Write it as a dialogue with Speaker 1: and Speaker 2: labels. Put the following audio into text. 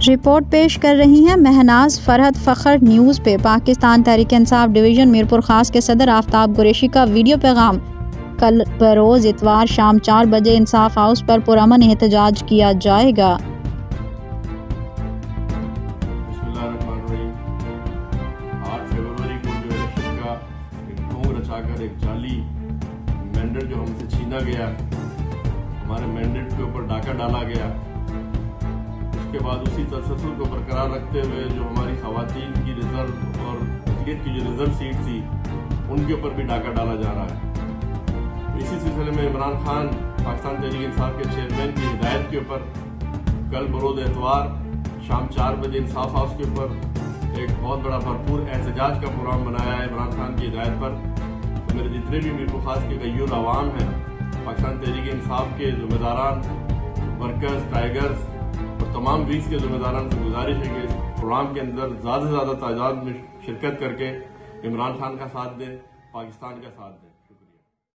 Speaker 1: Report पेश कर रही हैं महनाज फरहत फ़खर न्यूज़ पे। पाकिस्तान तहरीक इंसाफ डिवीज़न मीरपुर खास के सदर आफ्ताब कुरैशी का वीडियो पैगाम। कल बरोज़ इतवार शाम 4 बजे इंसाफ हाउस पर पुरअमन एहतजाज किया जाएगा।
Speaker 2: 8 फरवरी को जो इलेक्शन का एक ढोंग रचाकर एक जाली मैंडेट जो हमसे छीना गया, हमारे मैंडेट के ऊपर डाका डाला गया। उसके बाद उसी तसल्सल को बरकरार रखते हुए जो हमारी खवातीन की रिजर्व और अक़लियत की जो रिजर्व सीट थी उनके ऊपर भी डाका डाला जा रहा है। इसी सिलसिले में इमरान खान पाकिस्तान तहरीक इंसाफ के चेयरमैन की हिदायत के ऊपर कल बरोज़ एतवार शाम 4 बजे इंसाफ हाउस के ऊपर एक बहुत बड़ा भरपूर एहतजाज का प्रोग्राम बनाया है इमरान खान की हिदायत पर। तो मेरे जितने भी मीरपुर खास के गैयूर अवाम हैं, पाकिस्तान तहरीक इंसाफ के ज़िम्मेदारान, वर्कर्स, टाइगर्स और तमाम वीक्स के ज़िम्मेदारान से गुजारिश है कि इस प्रोग्राम के अंदर ज़्यादा से ज़्यादा तादाद में शिरकत करके इमरान खान का साथ दें, पाकिस्तान का साथ दें।